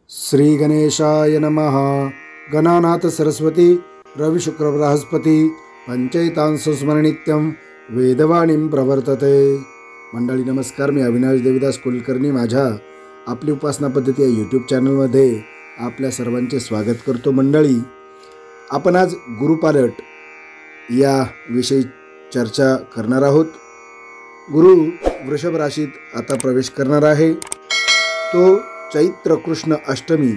श्री गणेशाय नमः। गणानाथ सरस्वती रवि शुक्र बृहस्पती पंचैतांस स्मरणित्यं वेदवाणीं प्रवर्तते। मंडळी नमस्कार, मी अविनाश देविदास कुलकर्णी माझ्या आपली उपासना पद्धती या यूट्यूब चॅनलमध्ये आपल्या सर्वांचे स्वागत करतो। मंडळी, आपण आज गुरुपालट या विषयी चर्चा करणार आहोत। गुरु वृषभ राशीत आता प्रवेश करणार आहे। तो चैत्र कृष्ण अष्टमी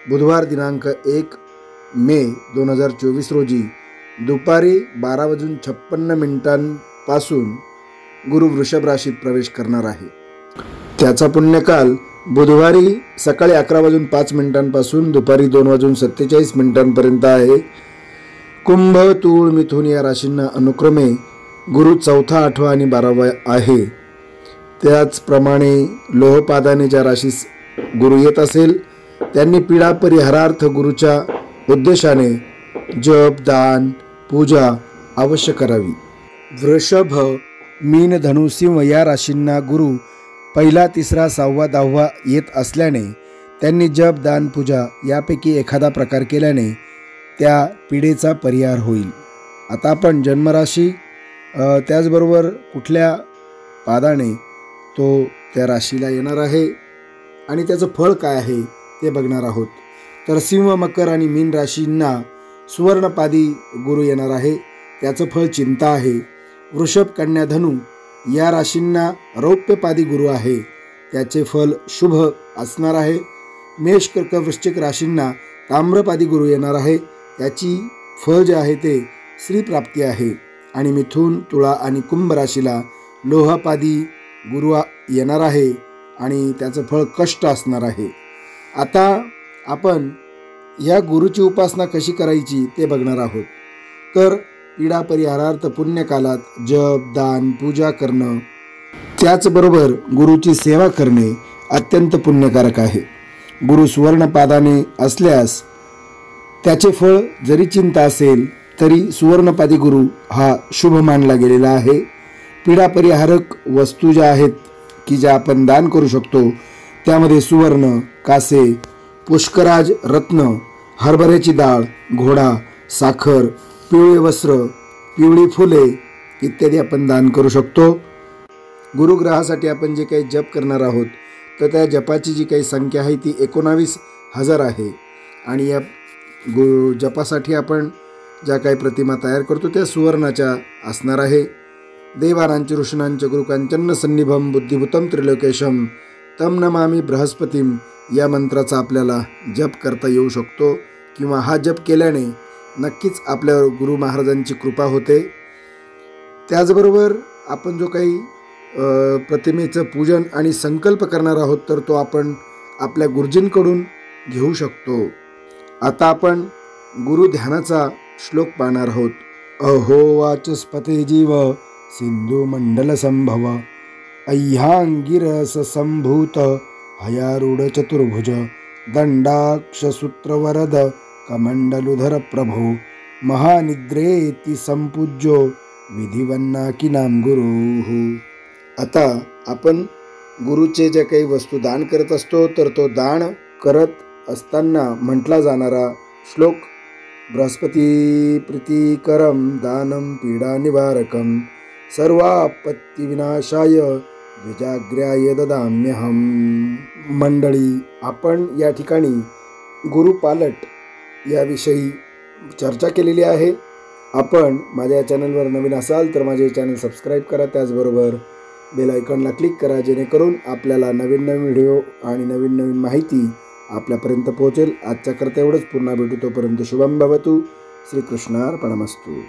बुधवार दिनांक 1 मे 2024 रोजी दुपारी 12:56 पासून गुरु वृषभ राशीत प्रवेश करणार आहे। त्याचा पुण्यकाल बुधवारी सकाळी 11:05 पासून दुपारी 2:47 पर्यंत आहे। कुंभ, तूळ, मिथुन या राशींना अनुक्रमे गुरु 4, 8 आणि 12 आहे। त्याचप्रमाणे लोहपादाने ज्या राशीस गुरु येत असेल त्यांनी पीडा परिहारार्थ गुरुच्या उद्देशाने जप, दान, पूजा अवश्य करावी। वृषभ, मीन, धनु, सिंह या राशींना गुरु 1, 3, 6, 10 येत असल्याने त्यांनी जप, दान, पूजा यापैकी एखादा प्रकार केल्याने त्या पीडेचा परिहार होईल। आता आपण जन्मराशी त्याचबरोबर कुठल्या पादाने तो त्या राशीला येणार आहे आणि त्याचं फळ काय आहे ते बघणार आहोत। तर सिंह, मकर आणि मीन राशींना सुवर्णपादी गुरु येणार आहे, त्याचं फळ चिंता आहे। वृषभ, कन्या, धनु या राशींना रौप्यपादी गुरु आहे, त्याचे फल शुभ असणार आहे। मेष, कर्क, वृश्चिक राशींना ताम्रपादी गुरु येणार आहे, त्याची फळ जे आहे ते श्री प्राप्ती आहे। आणि मिथुन, तुळा आणि कुंभ राशीला लोहपादी गुरु येणार आहे आणि त्याचं फळ कष्ट असणार आहे। आता आपण या गुरुची उपासना कशी करायची ते बघणार आहोत। तर पीडा परिहारार्थ पुण्यकालात जप, दान, पूजा करणं त्याचबरोबर गुरुची सेवा करणे अत्यंत पुण्यकारक आहे। गुरु सुवर्णपादाने असल्यास त्याचे फळ जरी चिंता असेल तरी सुवर्णपादी गुरु हा शुभ मानला गेलेला आहे। पीडा परिहारक वस्तू ज्या आहेत की ज्या आपण दान करू शकतो त्यामध्ये सुवर्ण, कासे, पुष्कराज, रत्न, हरभऱ्याची डाळ, घोडा, साखर, पिवळे वस्त्र, पिवळी फुले इत्यादी आपण दान करू शकतो। गुरुग्रहासाठी आपण जे काही जप करणार आहोत तर त्या जपाची जी काही संख्या आहे ती 19,000 आहे। आणि या जपासाठी आपण ज्या काही प्रतिमा तयार करतो त्या सुवर्णाच्या असणार आहे। देवानांच ऋषीणांच गुरु कांचन सन्निभम बुद्धिभूतम त्रिलोकेशम तम नमामि बृहस्पतीम या मंत्राचा आपल्याला जप करता येऊ शकतो किंवा हा जप केल्याने नक्कीच आपल्यावर गुरु महाराजांची कृपा होते। त्याचबरोबर आपण जो काही प्रतिमेचं पूजन आणि संकल्प करणार आहोत तर तो आपण आपल्या गुरुजींकडून घेऊ शकतो। आता आपण गुरु ध्यानाचा श्लोक पाहणार आहोत। अहो वाचस्पते जीव सिंधु मंडल संभव अह्यांगिरस संभूत हयारूढ चतुर्भुज दंडाक्ष सूत्रवरद कमंडलुधर प्रभो महानिद्रेति संपूज्यो विधिवन्नाकी नाम गुरु। आता आपण गुरुचे जे काही वस्तू दान करत असतो तर तो दान करत असताना म्हटला जाणारा श्लोक बृहस्पती प्रीतिकरम दानम पीडा निवारकम सर्वापत्ती विनाशाय द्विजाग्र्याय ददाम्यहम। मंडळी, आपण या ठिकाणी गुरुपालट याविषयी चर्चा केलेली आहे। आपण माझ्या चॅनलवर नवीन असाल तर माझे चॅनल सबस्क्राईब करा, त्याचबरोबर बेल आयकॉनला क्लिक करा जेणेकरून आपल्याला नवीन नवीन व्हिडिओ आणि नवीन नवीन माहिती आपल्यापर्यंत पोहोचेल। आजच्या करता एवढंच, पुन्हा भेटू, तोपर्यंत शुभम भवतु। श्रीकृष्णार्पणमस्तु।